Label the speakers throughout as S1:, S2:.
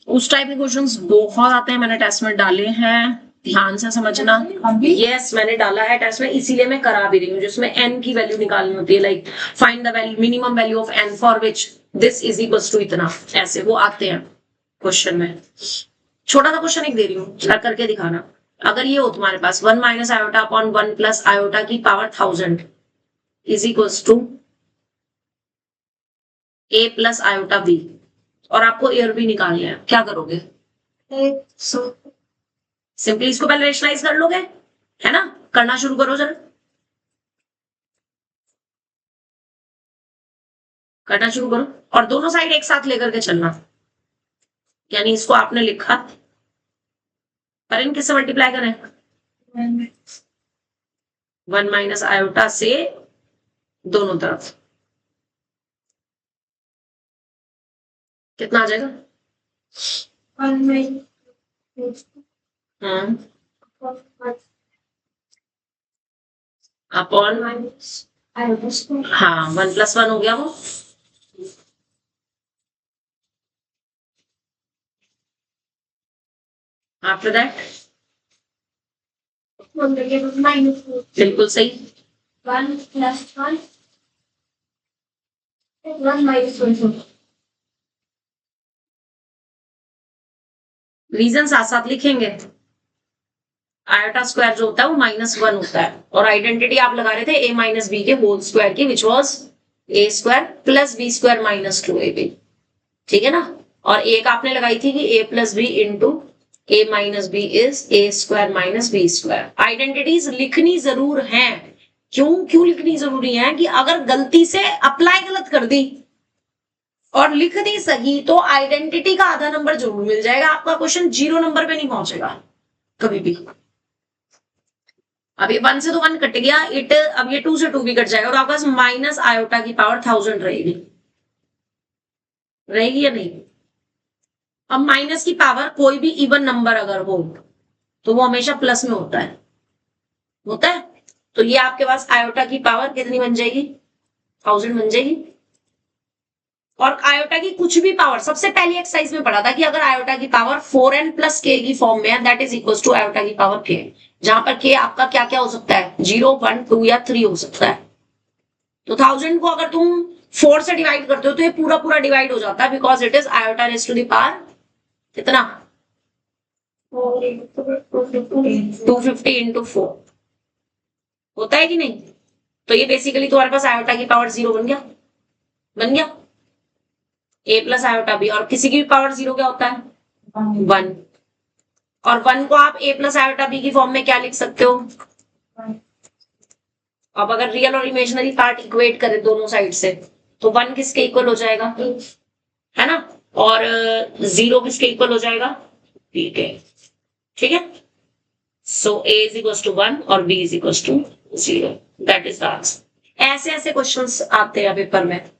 S1: उस टाइप के क्वेश्चंस बहुत आते हैं, मैंने टेस्ट में डाले हैं, ध्यान से समझना। यस मैंने डाला है टेस्ट में, इसीलिए मैं करा भी रही हूँ, जिसमें n की वैल्यू निकालनी होती है, like find the value minimum value of n for which this is equals to इतना, ऐसे वो आते हैं क्वेश्चन में। छोटा सा क्वेश्चन एक दे रही हूँ, करके दिखाना। अगर ये हो तुम्हारे पास 1 minus iota upon 1 plus iota की power 1000 is equals to a plus iota b, और आपको एयर भी निकालना है, क्या करोगे? सिंपली इसको पहले रेशनलाइज कर लोगे, है ना? करना शुरू करो जरा, करना शुरू करो, और दोनों साइड एक साथ लेकर के चलना। यानी इसको आपने लिखा, पर इन किससे मल्टीप्लाई करें? 1 माइनस आयोटा से दोनों तरफ, कितना आ जाएगा? अपॉन, हाँ 1 प्लस 1 हो गया वो। आफ्टर दैट बिल्कुल सही,
S2: 1 प्लस 1 माइनस 1।
S1: रीजन साथ साथ लिखेंगे। आयोटा स्क्वायर जो होता है वो -1 होता है, और आइडेंटिटी आप लगा रहे थे a माइनस बी के होल स्क्वायर की, which was a square plus B square minus 2ab, ठीक है ना? और एक आपने लगाई थी कि a plus B into a minus B is a square minus B square. Identities लिखनी जरूर है। क्यों लिखनी जरूरी है? कि अगर गलती से अप्लाई गलत कर दी और लिख दी सही, तो आइडेंटिटी का आधा नंबर जरूर मिल जाएगा, आपका क्वेश्चन 0 नंबर पे नहीं पहुंचेगा कभी भी। अब ये 1 से तो 1 कट गया, अब ये 2 से 2 भी कट जाएगा, और आपके पास माइनस आयोटा की पावर 1000 रहेगी, रहेगी या नहीं? अब माइनस की पावर कोई भी इवन नंबर अगर हो तो वो हमेशा प्लस में होता है, होता है। तो ये आपके पास आयोटा की पावर कितनी बन जाएगी? 1000 बन जाएगी। और आयोटा की कुछ भी पावर, सबसे पहली एक्सरसाइज में पढ़ा था कि अगर आयोटा की पावर 4n प्लस k की फॉर्म में है, that is equal to iota की पावर k, जहां पर k आपका क्या क्या हो सकता है? 0, 1, 2 या 3 हो सकता है। तो 1000 को अगर तुम 4 से डिवाइड करते हो तो ये पूरा पूरा डिवाइड हो जाता है, because it is iota raise to the power कितना? 250 इंटू 4 होता है कि नहीं? तो ये बेसिकली तुम्हारे पास आयोटा की पावर 0 बन गया, बन गया a प्लस आयोटा b, और किसी की भी पावर 0 क्या होता है? 1, और 1 को आप a प्लस आयोटा b की फॉर्म में क्या लिख सकते हो? अब अगर रियल और इमेजिनरी पार्ट इक्वेट करें दोनों साइड से, तो 1 किसके इक्वल हो जाएगा? है ना? और 0 किसके इक्वल हो जाएगा? ठीक है, ठीक है। So a is equal to 1 और b is equal to 0, that is the answer. ऐसे ऐसे क्वेश्चंस आते हैं पेपर में,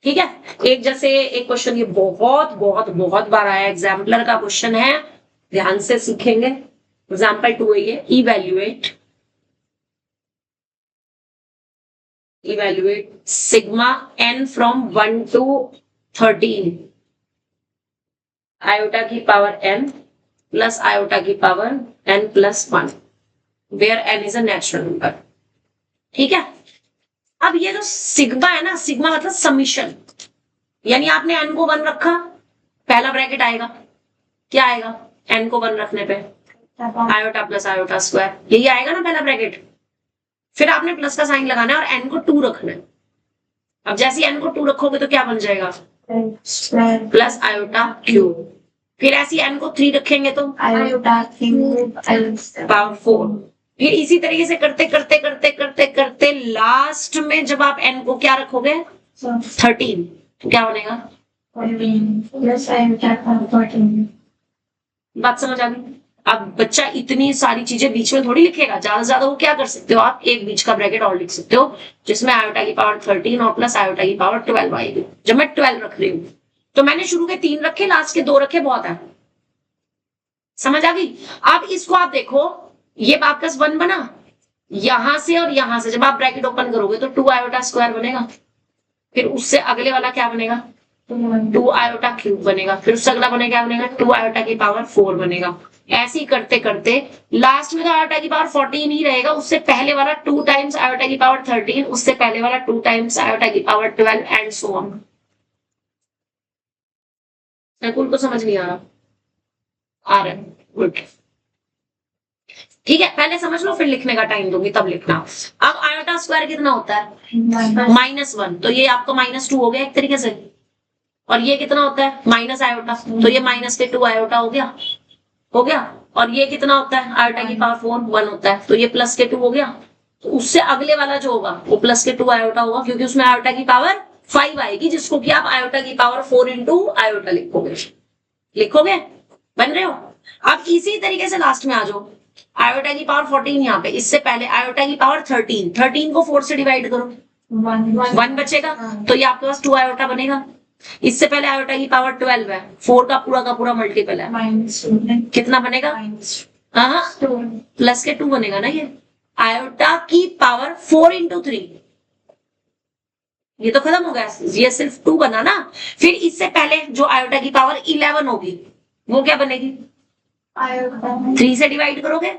S1: ठीक है। एक जैसे एक क्वेश्चन ये बहुत बहुत बहुत बार आया, एग्जाम्पलर का क्वेश्चन है, ध्यान से सीखेंगे। एग्जाम्पल 2 है ये, evaluate sigma n from 1 to 13 iota की पावर n प्लस आयोटा की power n plus 1, where n is a natural number, ठीक है। अब ये जो सिग्मा है ना, सिग्मा मतलब समीशन, यानी आपने n को 1 रखा, पहला ब्रैकेट आएगा, क्या आएगा? n को 1 रखने पे आयोटा प्लस आयोटा स्क्वायर, यही आएगा ना पहला ब्रैकेट। फिर आपने प्लस का साइन लगाना है और n को 2 रखना है। अब जैसे n को 2 रखोगे तो क्या बन जाएगा? Plus iota cube. फिर ऐसी n को 3 रखेंगे तो
S2: आयोटा क्यूब
S1: पावर 4। फिर इसी तरीके से करते करते करते करते करते लास्ट में जब आप n को क्या रखोगे? 13, तो क्या बनेगा?
S2: Plus iota 14।
S1: बात समझ आ गई? अब बच्चा इतनी सारी चीजें बीच में थोड़ी लिखेगा, ज्यादा से ज्यादा वो क्या कर सकते हो आप? एक बीच का ब्रैकेट और लिख सकते हो, जिसमें आयोटा की पावर 13 और प्लस आयोटा की पावर 12 आएगी। जब मैं 12 रख रही हूँ तो मैंने शुरू के 3 रखे, लास्ट के 2 रखे, बहुत है, समझ आ गई? अब इसको आप देखो, ये आपका 1 बना, यहां से और यहां से जब आप ब्रैकेट ओपन करोगे तो 2 आयोटा स्क्वायर बनेगा, फिर उससे अगले वाला क्या बनेगा? 2 आयोटा क्यूब बनेगा, फिर उससे अगला बनेगा क्या बनेगा 2 आयोटा की पावर 4 बनेगा। ऐसे ही करते करते लास्ट में तो आयोटा की पावर 14 ही रहेगा, उससे पहले वाला 2 टाइम्स आयोटा की पावर 13, उससे पहले वाला 2 टाइम्स आयोटा की power 12 and so on. Nakul को समझ नहीं आ रहा? आ रहा है, गुड। ठीक है, पहले समझ लो फिर लिखने का टाइम दूंगी तब लिखना। अब आयोटा स्क्वायर कितना होता है -1, तो ये आपका -2 हो गया एक तरीके से। और ये कितना होता है माइनस आयोटा, तो ये -2 आयोटा हो गया, हो गया। और ये कितना होता है आयोटा की पावर 4 1 होता है, तो ये +2 हो गया। तो उससे अगले वाला जो होगा वो +2 आयोटा होगा, क्योंकि उसमें आयोटा की पावर 5 आएगी, जिसको कि आप आयोटा की पावर 4 इंटू आयोटा लिखोगे। लिखोगे, बन रहे हो? अब इसी तरीके से लास्ट में आ जाओ, आयोटा की पावर 14 यहाँ पे, इससे पहले आयोटा की पावर 13 को 4 से डिवाइड करो, 1 बचेगा, तो ये आपके पास 2 आयोटा बनेगा। इससे पहले आयोटा की पावर 12 है, 4 का पूरा मल्टीपल है, कितना बनेगा? हाँ, +2 बनेगा ना ये। आयोटा की पावर 4 इंटू 3, ये तो खत्म हो गया, ये सिर्फ 2 बना ना। फिर इससे पहले जो आयोटा की पावर 11 होगी वो क्या बनेगी? 3 से डिवाइड करोगे,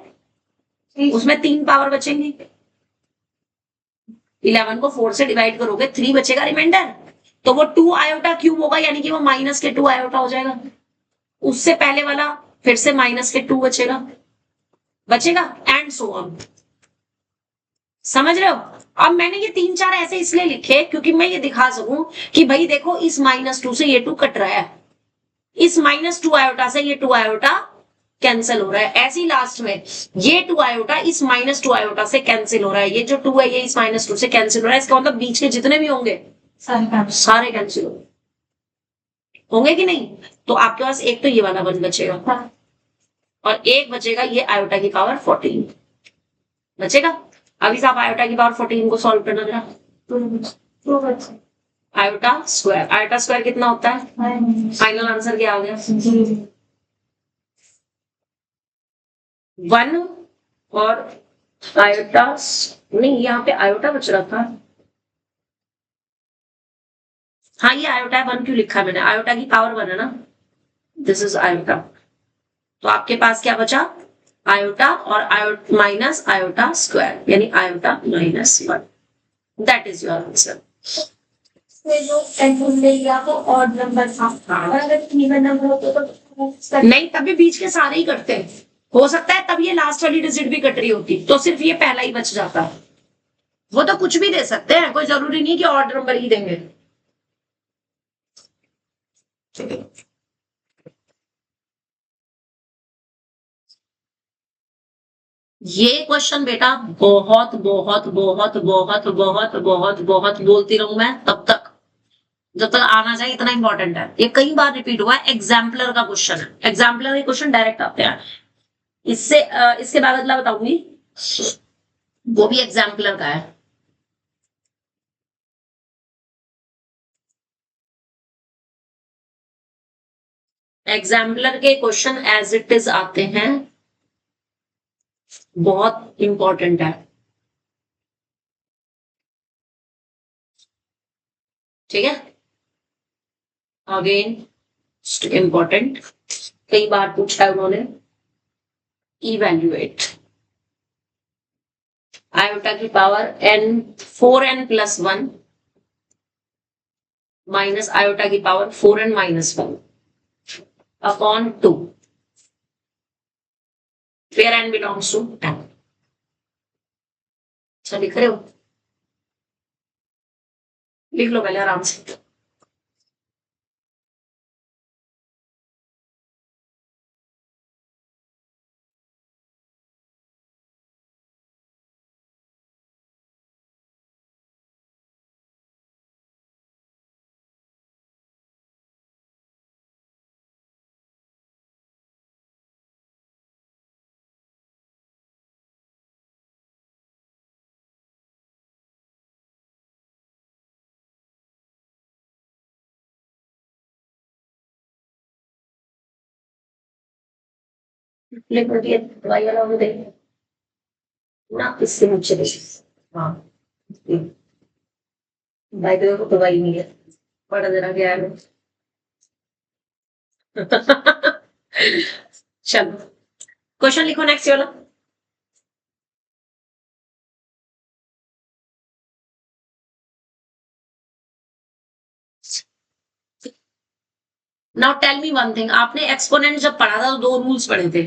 S1: उसमें 3 पावर बचेंगी। 11 को 4 से डिवाइड करोगे, 3 बचेगा रिमाइंडर, तो वो 2 आयोटा क्यूब होगा, यानी कि वो -2 आयोटा हो जाएगा। उससे पहले वाला फिर से -2 बचेगा एंड सो ऑन। समझ रहे हो? अब मैंने ये 3-4 ऐसे इसलिए लिखे क्योंकि मैं ये दिखा सकूं कि भाई देखो इस -2 से ये 2 कट रहा है, इस -2 आयोटा से ये 2 आयोटा कैंसिल हो रहा है। ऐसी लास्ट में ये 2 आयोटा इस -2 आयोटा से कैंसिल हो रहा है, ये जो 2 है ये इस -2 से कैंसिल हो रहा है। इसका मतलब बीच के जितने भी होंगे सारे कैंसिल होंगे कि नहीं? तो आपके पास एक तो ये वाला 1 बचेगा और एक बचेगा ये आयोटा की पावर 14 बचेगा। अभी आप आयोटा की पावर 14 को सॉल्व करना जरा। आयोटा स्क्वायर कितना होता है? फाइनल आंसर क्या आ गया? 1 और आयोटा नहीं, यहाँ पे आयोटा बच रहा था। हाँ ये आयोटा है, 1 क्यों लिखा है मैंने? आयोटा की पावर 1 है ना, दिस इज आयोटा। तो आपके पास क्या बचा? आयोटा और माइनस आयोटा स्क्वायर, यानी iota -1। That is your answer. नहीं, तभी बीच के सारे ही कटते हैं, हो सकता है तब ये लास्ट वाली डिजिट भी कट रही होती, तो सिर्फ ये पहला ही बच जाता। वो तो कुछ भी दे सकते हैं, कोई जरूरी नहीं कि ऑड नंबर ही देंगे। ये क्वेश्चन बेटा बहुत बहुत बहुत बहुत बहुत बहुत बहुत बोलती रहूं मैं तब तक, जब तक आना चाहिए, इतना इंपॉर्टेंट है। ये कई बार रिपीट हुआ है, एग्जाम्पलर का क्वेश्चन है, एग्जाम्पलर के क्वेश्चन डायरेक्ट आते हैं। इसके बाद अगला बताऊंगी, वो भी एग्जाम्पलर का है। एग्जाम्पलर के क्वेश्चन एज इट इज आते हैं, बहुत इंपॉर्टेंट है। ठीक है, अगेन इंपॉर्टेंट, कई बार पूछा है उन्होंने। इवैल्यूएट आयोटा की पावर n4n+1 माइनस आयोटा की power 4n-1 upon 2 where n belongs to 10। अच्छा लिख रहे हो? लिख लो पहले आराम से। लिख लो, दवाई वाला वो देख ना, इससे मुझे देख। हाँ भाई, तो दवाई नहीं है, पढ़ जरा क्या है। चलो क्वेश्चन लिखो नेक्स्ट वाला। Now tell me one thing, आपने एक्सपोनेंट जब पढ़ा था तो दो रूल्स पढ़े थे।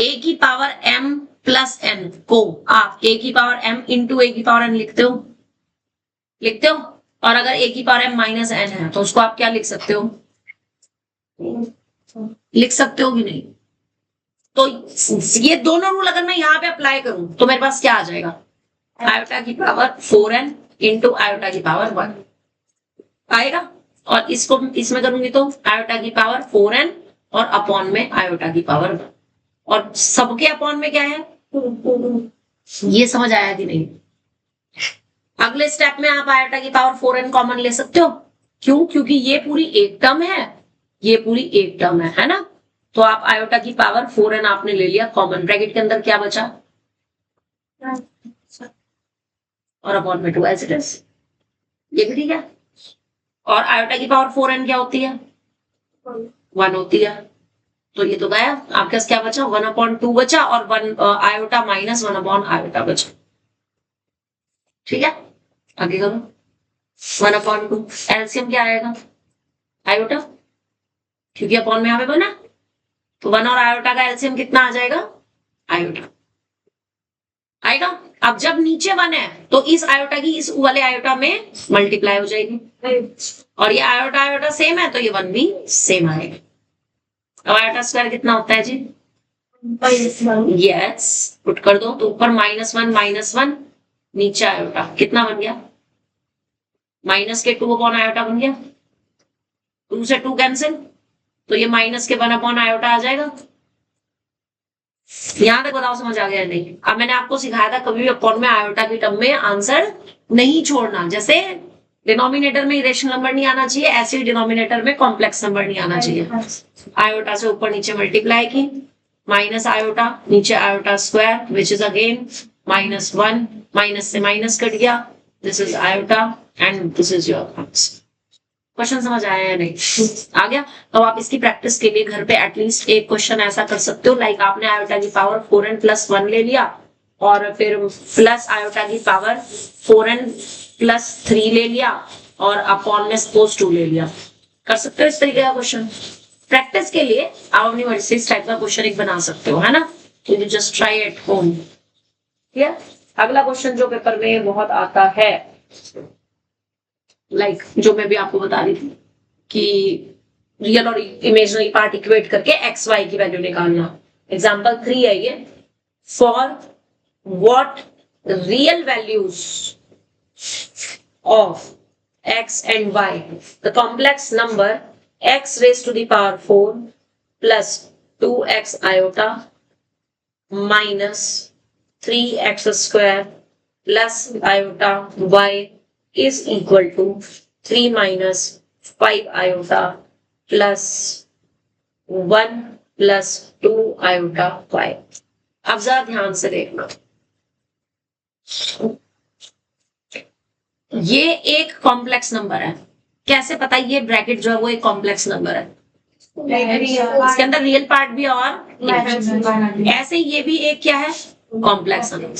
S1: ए की पावर m प्लस n को आप ए की पावर m इंटू ए की पावर n लिखते हो, लिखते हो। और अगर ए की पावर m माइनस n है तो उसको आप क्या लिख सकते हो, लिख सकते हो कि नहीं। तो ये दोनों रूल अगर मैं यहाँ पे अप्लाई करूं तो मेरे पास क्या आ जाएगा, आयोटा की पावर 4n इंटू आयोटा की पावर 1 आएगा। और इसको इसमें करूंगी तो आयोटा की पावर 4n और अपॉन में आयोटा की पावर 1, और सबके अपॉन में क्या है, ये समझ आया कि नहीं। अगले स्टेप में आप आयोटा की पावर 4n कॉमन ले सकते हो, क्यों, क्योंकि ये पूरी एक टर्म है, ये पूरी एक टर्म है ना। तो आप आयोटा की पावर 4n आपने ले लिया कॉमन, ब्रैकेट के अंदर क्या बचा, और अपॉन में 2 एज इट इज, ये भी ठीक है। और आयोटा की पावर 4n क्या होती है, 1 होती है, तो ये तो गया, आपके पास क्या बचा, 1/2 बचा, और 1 आयोटा माइनस 1 आयोटा बचा। ठीक है, आगे करो। 1/2 एलसीएम क्या आएगा, आयोटा, क्योंकि अपॉन में यहाँ पे बना, तो 1 और आयोटा का एलसीएम कितना आ जाएगा, आयोटा आएगा। अब जब नीचे 1 है तो इस आयोटा की इस वाले आयोटा में मल्टीप्लाई हो जाएगी, और ये आयोटा आयोटा सेम है तो ये 1 भी सेम आएगा। अब आयोटा स्क्वायर कितना होता है जी, यस पुट कर दो, तो ऊपर -1 नीचे आयोटा कितना बन गया, माइनस के 2 अपॉन आयोटा बन गया, 2 से 2 कैंसिल, तो ये माइनस के 1 अपॉन आयोटा आ जाएगा। यहां तक बताओ समझ आ गया नहीं। अब मैंने आपको सिखाया था कभी भी अपॉन में आयोटा की टर्म में आंसर नहीं छोड़ना, जैसे डिनोमिनेटर में इरेशनल नंबर नहीं आना चाहिए, ऐसे डिनोमिनेटर में कॉम्प्लेक्स नंबर नहीं आना चाहिए। आयोटा से ऊपर नीचे मल्टीप्लाई की, माइनस आयोटा नीचे iota square which is again -1, minus से माइनस कट गया, this is iota and this is your answer. Question समझ आया या नहीं, आ गया। तो आप इसकी प्रैक्टिस के लिए घर पे एटलीस्ट एक क्वेश्चन ऐसा कर सकते हो, लाइक आपने आयोटा की पावर 4n प्लस 1 ले लिया, और फिर प्लस आयोटा की पावर 4n प्लस 3 ले लिया, और अपॉन में सपोज 2 ले लिया। कर सकते हो इस तरीके का क्वेश्चन प्रैक्टिस के लिए, आप अपनी मर्जी से इस टाइप का क्वेश्चन एक बना सकते हो, है ना। तो you just try at home. ठीक है, अगला क्वेश्चन जो पेपर में बहुत आता है, लाइक जो मैं भी आपको बता रही थी कि रियल और इमेजिनरी पार्ट इक्वेट करके एक्स वाई की वैल्यू निकालना। एग्जांपल 3 है ये, for what real values of x and y the complex number x raised to the power 4 plus 2x iota minus 3x square plus iota y is equal to 3 minus 5 iota plus 1 plus 2 iota y। अब जरा ध्यान से देखना, ये एक complex number है, कैसे पता ये ब्रैकेट जो है वो एक कॉम्प्लेक्स नंबर है, इसके अंदर रियल पार्ट भी और ऐसे ये भी एक क्या है, कॉम्प्लेक्स नंबर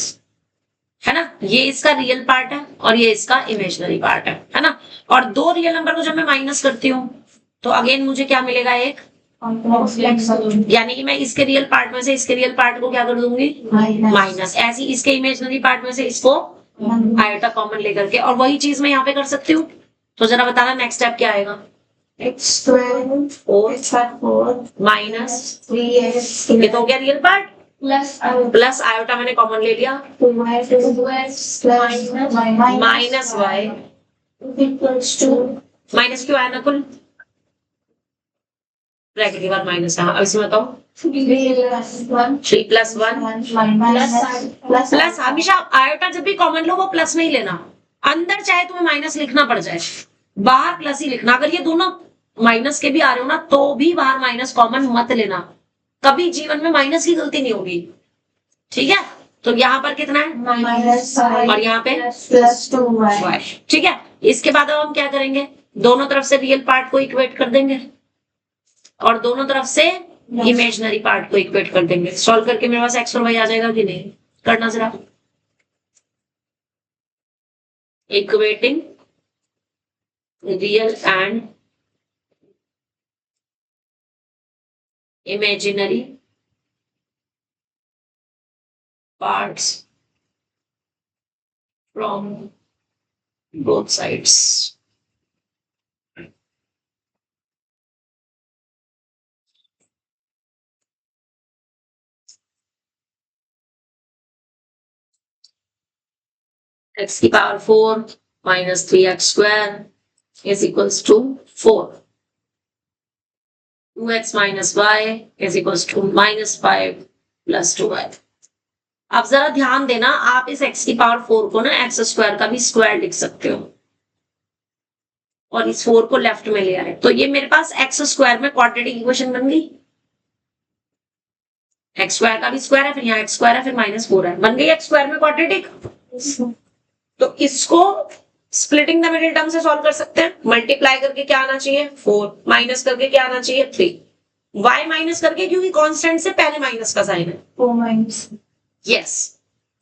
S1: है ना। ये इसका रियल पार्ट है और ये इसका इमेजिनरी पार्ट है ना। और दो रियल नंबर को जब मैं माइनस करती हूँ तो अगेन मुझे क्या मिलेगा, एक यानी कि मैं इसके रियल पार्ट में से इसके रियल पार्ट को क्या कर दूंगी, माइनस। ऐसी इसके इमेजिनरी पार्ट में से इसको आयोटा कॉमन लेकर के, और वही चीज मैं यहाँ पे कर सकती हूँ। तो जरा बताना नेक्स्ट स्टेप क्या आएगा, माइनस 3x, ये तो हो गया रियल पार्ट, प्लस आयोटा मैंने कॉमन ले लिया, माइनस y माइनस क्यों आया नकुल, ब्रैकेट के बाद माइनस है। अब इसमें बताओ 3 + 1 प्लस, हमेशा आयोटा जब भी कॉमन लो वो प्लस नहीं लेना, अंदर चाहे तुम्हें माइनस लिखना पड़ जाए, बाहर प्लस ही लिखना। अगर ये दोनों माइनस के भी आ रहे हो ना तो भी बाहर माइनस कॉमन मत लेना, कभी जीवन में माइनस की गलती नहीं होगी। ठीक है, तो यहाँ पर कितना है माइनस, और यहाँ पे +2y। ठीक है, इसके बाद अब हम क्या करेंगे, दोनों तरफ से रियल पार्ट को इक्वेट कर देंगे, और दोनों तरफ से इमेजनरी पार्ट को इक्वेट कर देंगे। सॉल्व करके मेरे पास एक्स और वाई आ जाएगा कि नहीं, करना जरा। Equating real and imaginary parts from both sides. X की power 4 minus 3x square is equals to 4. 2x minus y is equals to minus 5 plus 2y. अब जरा ध्यान देना, आप इस x की पावर 4 को ना x स्क्वायर का भी स्क्वायर लिख सकते हो और इस 4 को लेफ्ट में ले आए, तो ये मेरे पास x स्क्वायर में क्वाड्रेटिक इक्वेशन बन गई। x स्क्वायर का भी स्क्वायर है, फिर यहाँ x स्क्वायर है, फिर -4 है, बन गई x स्क्वायर में क्वाड्रेटिक। तो इसको स्प्लिटिंग द मिडिल टर्म से सॉल्व कर सकते हैं। मल्टीप्लाई करके क्या आना चाहिए 4, माइनस करके क्या आना चाहिए 3, y माइनस करके, क्योंकि कांस्टेंट से पहले माइनस का साइन है।
S2: 4 minus.
S1: Yes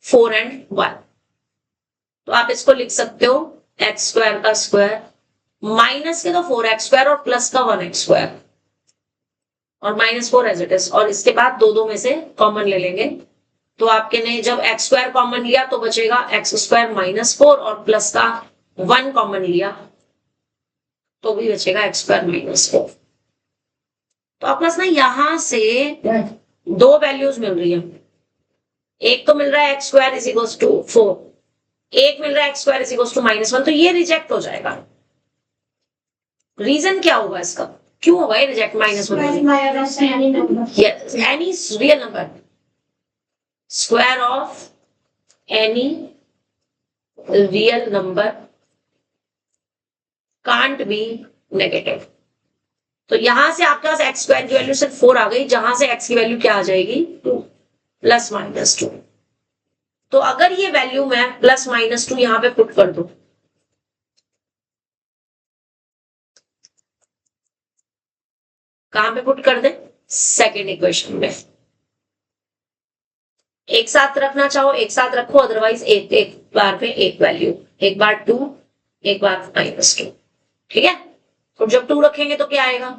S1: 4 and 1। तो आप इसको लिख सकते हो एक्स स्क्वायर का स्क्वायर माइनस के तो 4x स्क्वायर और प्लस का 1x स्क्वायर और -4 एज इट इज, और इसके बाद दो में से कॉमन ले लेंगे। तो आपके ने जब x स्क्वायर कॉमन लिया तो बचेगा x स्क्वायर -4 और प्लस का 1 कॉमन लिया तो भी बचेगा x स्क्वायर -4। तो आपके पास ना यहां से दो वैल्यूज मिल रही है, एक तो मिल रहा है x square is equals to 4, एक मिल रहा है x square is equals to -1, तो ये रिजेक्ट हो जाएगा। रीजन क्या होगा इसका, क्यों होगा ये reject -1?
S2: My understanding number.
S1: Yes, any real number. Square of any real number can't be negative. तो यहां से आपके पास x स्क्वायर की वैल्यू सिर्फ 4 आ गई, जहां से x की वैल्यू क्या आ जाएगी 2 +-2। तो अगर ये वैल्यू मैं +-2 यहां पे पुट कर दूं, कहां पे पुट कर दे, सेकेंड इक्वेशन में। एक साथ रखना चाहो एक साथ रखो, अदरवाइज एक एक बार पे एक वैल्यू, एक बार 2 एक बार -2, ठीक है। तो जब 2 रखेंगे तो क्या आएगा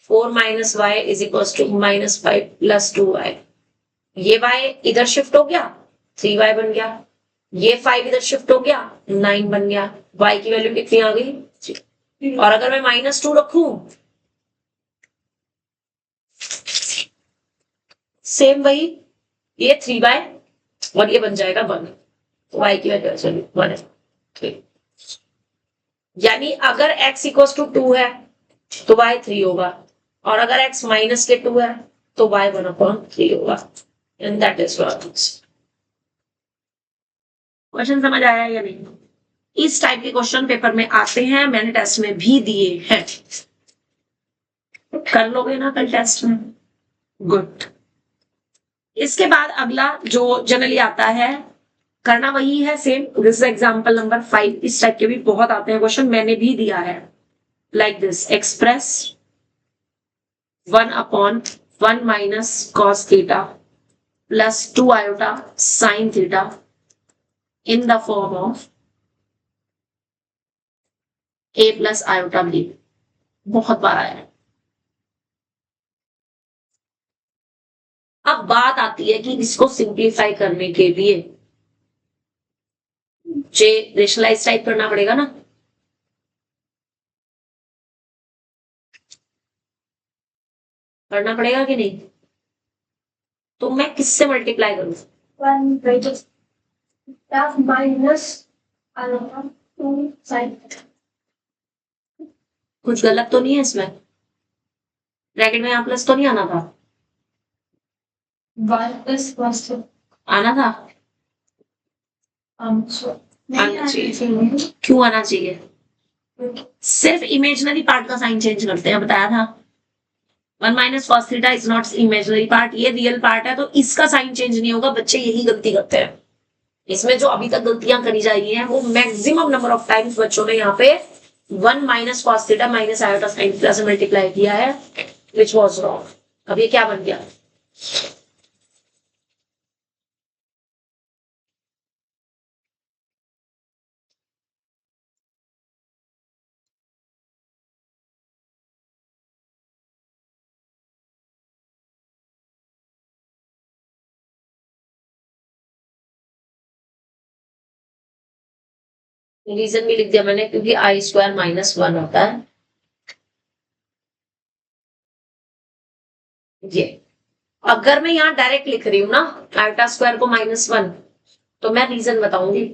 S1: 4 - y is equals to -5 + 2y। ये y इधर शिफ्ट हो गया 3y बन गया, ये 5 इधर शिफ्ट हो गया 9 बन गया, y की वैल्यू कितनी आ गई 3। और अगर मैं -2 रखूं सेम वही, ये 3y और ये बन जाएगा 1, तो y की वैल्यू 1 है, ठीक। यानी अगर x इक्वल्स टू 2 है तो y 3 होगा, और अगर x -2 है तो y 1/3 होगा। And that is what question समझ आया या नहीं? इस टाइप के क्वेश्चन पेपर में आते हैं, मैंने टेस्ट में भी दिए हैं। कर लोगे ना कल टेस्ट में? गुड। इसके बाद अगला जो जनरली आता है, करना वही है सेम, दिस एग्जांपल नंबर 5। इस टाइप के भी बहुत आते हैं क्वेश्चन, मैंने भी दिया है। Like this, express 1/1 - cos theta plus 2 iota sin theta in the form of a plus iota b। बहुत बार आया है। अब बात आती है कि इसको सिंप्लीफाई करने के लिए जे रेशनलाइज टाइप करना पड़ेगा ना, करना पड़ेगा कि नहीं? तो मैं किससे मल्टीप्लाई करूं?
S2: 1 by just half minus 2 sin.
S1: कुछ गलत तो नहीं है इसमें? ब्रैकेट में यहाँ प्लस तो नहीं आना था?
S2: 1 plus plus 2.
S1: आना था?
S2: So नहीं
S1: आना चाहिए।
S2: चाहिए।
S1: क्यों आना चाहिए? सिर्फ इमेजिनरी पार्ट का साइन चेंज करते हैं, बताया था। 1 - cos theta is not imaginary part, ये रियल पार्ट है, तो इसका साइन चेंज नहीं होगा। बच्चे यही गलती करते हैं। इसमें जो अभी तक गलतियां करी जा रही हैं वो मैक्सिमम नंबर ऑफ टाइम्स बच्चों ने यहाँ पे 1 - cos theta - iota sin theta से मल्टीप्लाई किया है, विच वॉज रॉन्ग। अब ये क्या बन गया? रीजन भी लिख दिया मैंने, क्योंकि आई स्क्वायर -1 होता है ये। अगर मैं यहाँ डायरेक्ट लिख रही हूँ ना आयोटा स्क्वायर को -1, तो मैं रीजन बताऊंगी,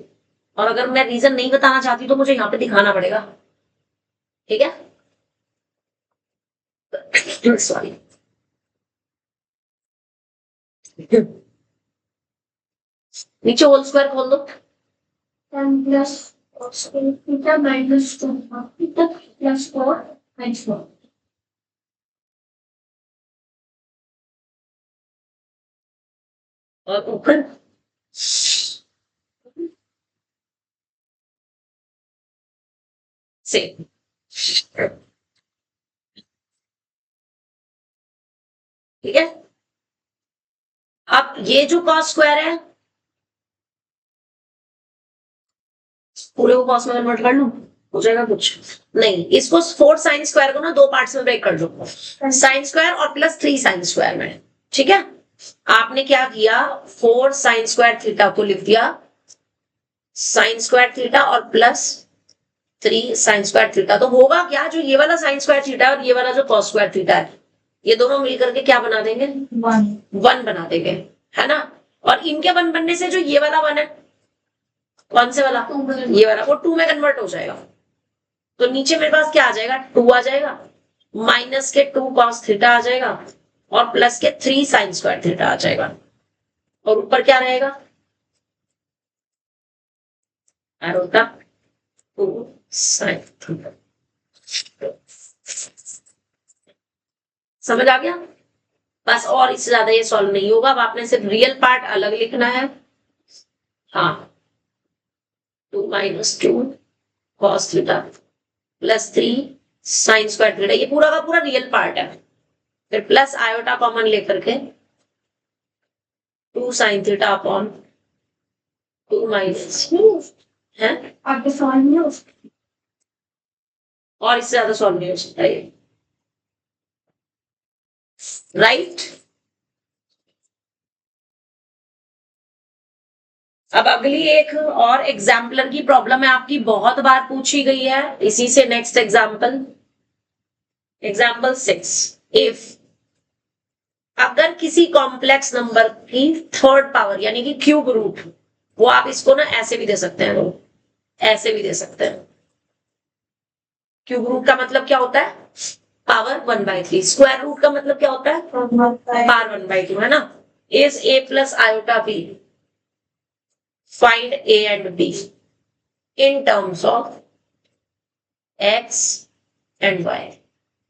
S1: और अगर मैं रीजन नहीं बताना चाहती तो मुझे यहाँ पे दिखाना पड़ेगा, ठीक है? सॉरी। नीचे होल स्क्वायर खोल दो।
S2: 10 plus cos theta minus 2 theta plus 4 minus 4.
S1: और ऊपर से ठीक है। अब ये जो कॉस स्क्वायर है पूरे को कॉस में कन्वर्ट कर लूं, हो जाएगा कुछ नहीं। इसको 4 साइन स्क्वायर को ना 2 पार्ट्स में ब्रेक कर दो, साइन स्क्वायर और प्लस 3 साइन स्क्वायर में, ठीक है? आपने क्या किया, 4 साइन स्क्वायर थीटा को लिख दिया साइन स्क्वायर थीटा और प्लस 3 साइन स्क्वायर थीटा। तो होगा क्या, जो ये वाला साइन स्क्वायर थीटा और ये वाला जो कॉस स्क्वायर थीटा है, ये दोनों मिलकर के क्या बना देंगे? 1 बना देंगे, है ना? और इनके 1 बनने से जो ये वाला 1 है, कौन से वाला? ये वाला, वो 2 में कन्वर्ट हो जाएगा। तो नीचे मेरे पास क्या आ जाएगा? 2 आ जाएगा, माइनस के 2 कॉस थीटा आ जाएगा और प्लस के 3 साइन स्क्वायर थीटा आ जाएगा। और ऊपर क्या रहेगा? Iota 2 sine theta. समझ आ गया? बस, और इससे ज्यादा ये सॉल्व नहीं होगा। अब आपने सिर्फ रियल पार्ट अलग लिखना है। हाँ, 2 minus 2 cos theta plus 3 sine square theta, ये पूरा का पूरा रियल पार्ट है। फिर प्लस आयोटा कॉमन लेकर के 2 साइन थीटा अपॉन 2 माइनस है।
S2: आपके सवाल में हो
S1: और इससे ज्यादा सॉल्व नहीं हो सकता ये, राइट? अब अगली एक और एग्जाम्पलर की प्रॉब्लम है, आपकी बहुत बार पूछी गई है। इसी से नेक्स्ट एग्जाम्पल, एग्जाम्पल 6। इफ अगर किसी कॉम्प्लेक्स नंबर की 3rd पावर यानी कि क्यूब रूट, वो आप इसको ना ऐसे भी दे सकते हैं, ऐसे भी दे सकते हैं। क्यूब रूट का मतलब क्या होता है? पावर 1/3। स्क्वायर रूट का मतलब क्या होता है? पावर 1/2, है ना? Is a plus iota b, find a and b in terms of x and y।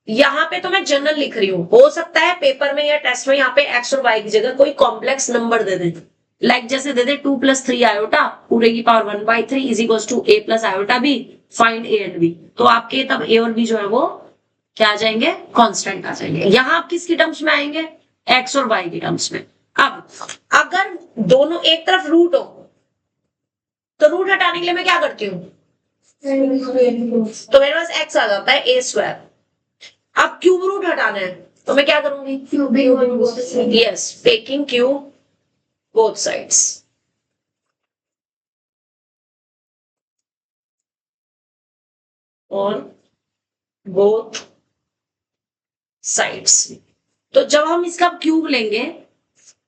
S1: यहां पे तो मैं जनरल लिख रही हूं, हो सकता है पेपर में या टेस्ट में यहाँ पे x और y की जगह कोई कॉम्प्लेक्स नंबर दे दे, लाइक जैसे दे दे 2 + 3 आयोटा पूरे की power 1/3 is equal to a plus iota b, find a and b। तो आपके तब a और b जो है वो क्या आ जाएंगे? कांस्टेंट आ जाएंगे। यहां आप किसकी टर्म्स में आएंगे? x और y की टर्म्स में। अब अगर दोनों एक तरफ रूट हो तो रूट हटाने के लिए मैं क्या करती हूँ? तो मेरे पास x आ जाता है a स्क्वायर। अब क्यूब रूट हटाना है तो मैं क्या करूंगी? Yes, taking cube both sides. On both sides. तो जब हम इसका क्यूब लेंगे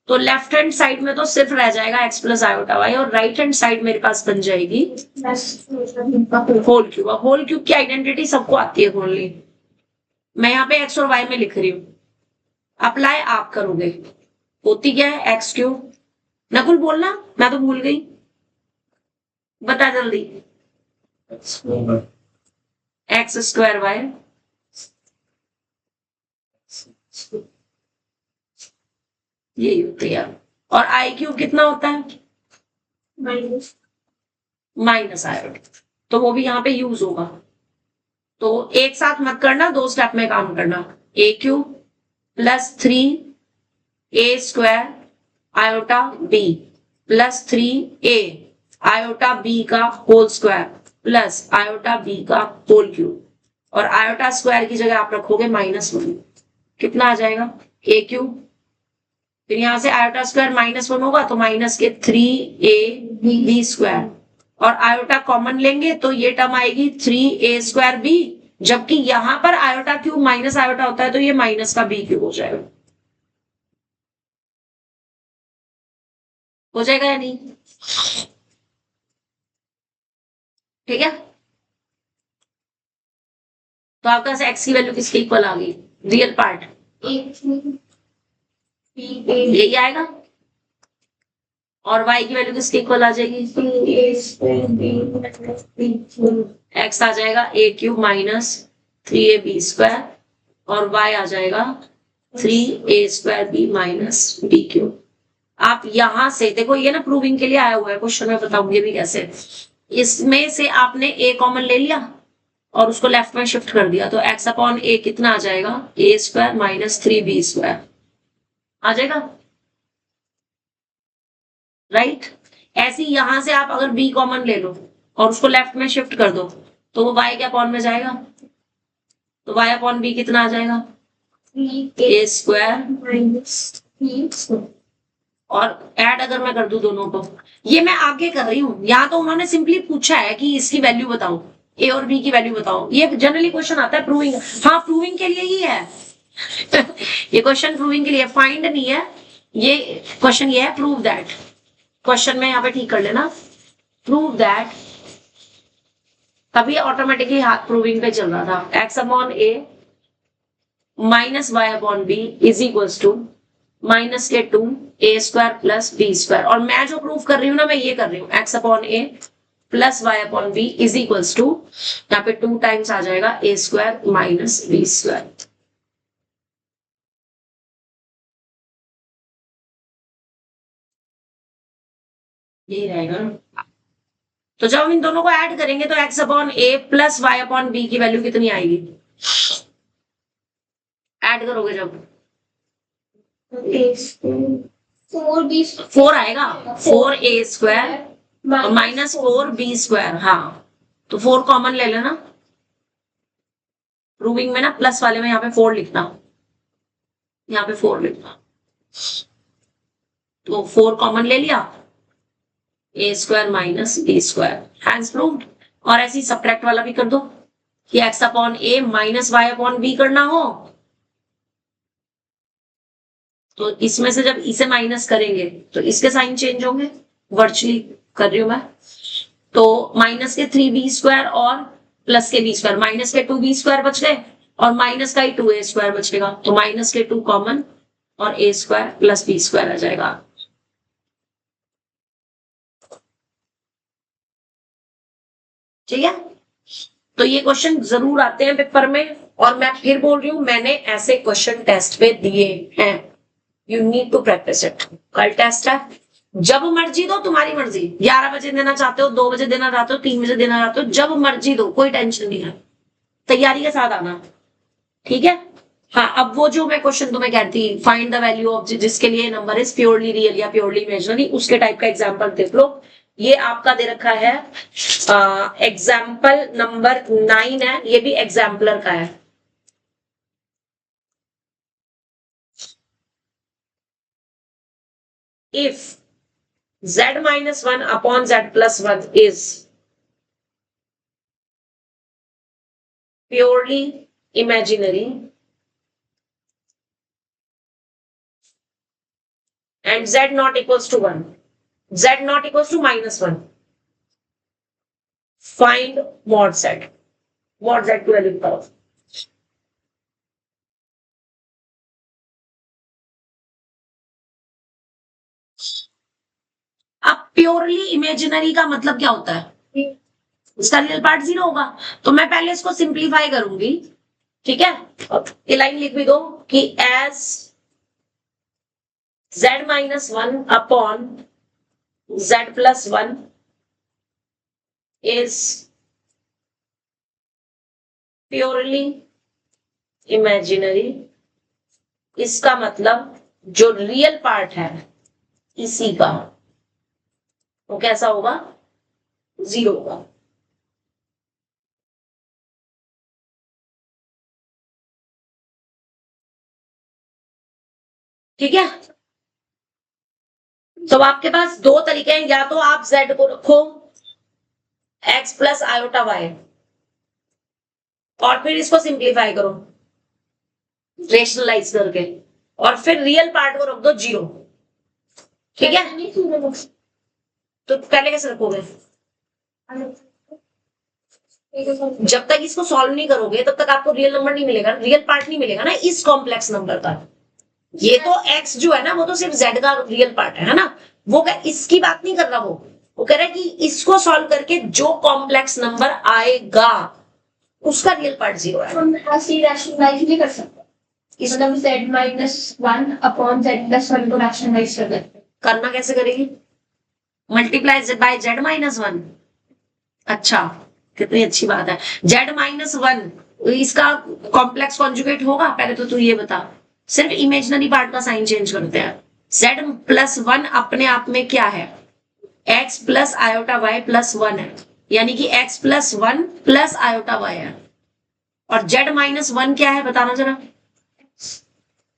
S1: तो लेफ्ट हैंड साइड में तो सिर्फ रह जाएगा x प्लस आयोटा y, और राइट हैंड साइड मेरे पास बन जाएगी होल क्यूब। अब होल क्यूब की आइडेंटिटी सबको आती है खोलनी, मैं यहाँ पे x और y में लिख रही हूँ, अप्लाई आप करोगे। होती क्या है? x cube. नकुल बोलना, मैं तो भूल गई, बता जल्दी। x स्क्वायर y यही होती है। और आई क्यूब कितना होता है? माइनस आयोटा, तो वो भी यहाँ पे यूज होगा। तो एक साथ मत करना, 2 स्टेप में काम करना। a cube plus 3a square iota b plus 3a iota b का whole square plus iota b का होल क्यूब, और आयोटा स्क्वायर की जगह आप रखोगे -1, कितना आ जाएगा a क्यूब। फिर यहां से आयोटा स्क्वायर -1 होगा तो माइनस के 3ab स्क्वायर, और आयोटा कॉमन लेंगे तो ये टर्म आएगी 3a स्क्वायर b, जबकि यहां पर आयोटा क्यूब माइनस आयोटा होता है तो ये माइनस का b क्यूब हो जाएगा। हो जाएगा या नहीं? ठीक है, तो आपका x की वैल्यू किसके इक्वल आ गई, रियल पार्ट यही आएगा, और y की वैल्यू किसके इक्वल आ जाएगी, x आ जाएगा a cube minus 3ab square, और y आ जाएगा 3a square b minus b cube. आप यहां से देखो, ये ना प्रूविंग के लिए आया हुआ है क्वेश्चन, में बताऊंगी भी कैसे। इसमें से आपने a कॉमन ले लिया और उसको लेफ्ट में शिफ्ट कर दिया, तो x अपॉन a कितना आ जाएगा, a square minus 3b square आ जाएगा, राइट। ऐसे ही यहां से आप अगर b कॉमन ले लो और उसको लेफ्ट में शिफ्ट कर दो तो वो y के अपॉन में जाएगा, तो y अपॉन b कितना आ जाएगा, a स्क्वायर माइनस, और ऐड अगर मैं कर दूं दोनों को, ये मैं आगे कर रही हूं, यहाँ तो उन्होंने सिंपली पूछा है कि इसकी वैल्यू बताओ, ए और बी की वैल्यू बताओ, ये जनरली क्वेश्चन आता है प्रूविंग, हाँ प्रूविंग के लिए ही है ये क्वेश्चन प्रूविंग के लिए, फाइंड नहीं है ये क्वेश्चन, ये है प्रूव दैट। क्वेश्चन में यहाँ पे ठीक कर लेना, प्रूव दैट, तभी ऑटोमेटिकली हाथ प्रूविंग पे चल रहा था। x upon A minus Y upon B is equals to minus के 2a square plus b square, और मैं जो प्रूफ कर रही हूँ ना, मैं ये कर रही हूँ x upon A plus Y upon B is equals to, यहाँ पे 2 टाइम्स आ जाएगा a square minus b square. ये रहेगा, तो जब हम इन दोनों को ऐड करेंगे तो x upon A plus Y upon B की वैल्यू कितनी आएगी, ऐड करोगे जब 4 आएगा, 4a square minus 4b square, हाँ तो 4 कॉमन ले लेना, प्रूविंग में ना प्लस वाले में यहाँ पे 4 लिखना, यहाँ पे 4 लिखना, तो 4 कॉमन ले लिया, a square minus b square hence proved. और ऐसे ही सब्ट्रैक्ट वाला भी कर दो कि x upon a minus Y upon B करना हो, तो इसमें से जब इसे माइनस करेंगे तो इसके साइन चेंज होंगे, वर्चुअली कर रही हूं मैं, तो माइनस के 3b स्क्वायर और प्लस के b स्क्वायर, माइनस के 2b स्क्वायर बच गए और माइनस का ही 2a स्क्वायर बचेगा, तो माइनस के 2 कॉमन और a square plus b square आ जाएगा। ठीक है, तो ये क्वेश्चन जरूर आते हैं पेपर में, और मैं फिर बोल रही हूं मैंने ऐसे क्वेश्चन टेस्ट पे दिए हैं, you need to practise it. कल टेस्ट है, जब मर्जी दो, तुम्हारी मर्जी, 11 बजे देना चाहते हो, 2 बजे देना चाहते हो, 3 बजे देना चाहते हो, जब मर्जी दो, कोई टेंशन नहीं है, तैयारी के साथ आना, ठीक है। हाँ, अब वो जो मैं क्वेश्चन तुम्हें कहती, फाइंड द वैल्यू ऑफ, जिसके लिए नंबर इज प्योरली रियल या प्योरली इमेजिनरी, उसके टाइप का एग्जाम्पल देख लो। ये आपका दे रखा है एग्जाम्पल नंबर 9 है, ये भी एग्जाम्पलर का है। If z minus 1 upon z plus 1 is purely imaginary and z not equals to 1, z not equals to -1, find mod z, mod z की वैल्यू बताओ। अब प्योरली इमेजिनरी का मतलब क्या होता है, इसका रियल पार्ट 0 होगा, तो मैं पहले इसको सिंप्लीफाई करूंगी, ठीक है। ये लाइन लिख भी दो कि as z minus 1 upon z plus 1 is purely imaginary इसका मतलब जो रियल पार्ट है इसी का वो कैसा होगा, 0 होगा। ठीक है, तो आपके पास दो तरीके हैं, या तो आप z को रखो x प्लस आयोटा वाई और फिर इसको सिंप्लीफाई करो रेशनलाइज करके, और फिर रियल पार्ट को रख दो 0। ठीक है, तो पहले कैसे रखोगे? जब तक इसको सॉल्व नहीं करोगे तब तक आपको रियल नंबर नहीं मिलेगा, रियल पार्ट नहीं मिलेगा ना इस कॉम्प्लेक्स नंबर का। ये तो x जो है ना वो तो सिर्फ z का रियल पार्ट है ना, वो इसकी बात नहीं कर रहा, वो कह रहा है कि इसको सॉल्व करके जो कॉम्प्लेक्स नंबर आएगा उसका रियल पार्ट 0 है।
S2: हम ऐसे रैशनलाइज भी कर सकते हैं, मतलब z minus 1 upon z plus 1 को रैशनलाइज कर देते हैं।
S1: करना कैसे करेगी? Multiply by z minus 1। अच्छा, कितनी अच्छी बात है। z माइनस 1 इसका कॉम्प्लेक्स कॉन्जुगेट होगा? पहले तो तू ये बता, सिर्फ इमेजिनरी पार्ट का साइन चेंज करते हैं। z प्लस 1 अपने आप में क्या है? x plus iota y plus 1 है, यानी कि x plus 1 plus iota y है। और z माइनस 1 क्या है बताना जरा?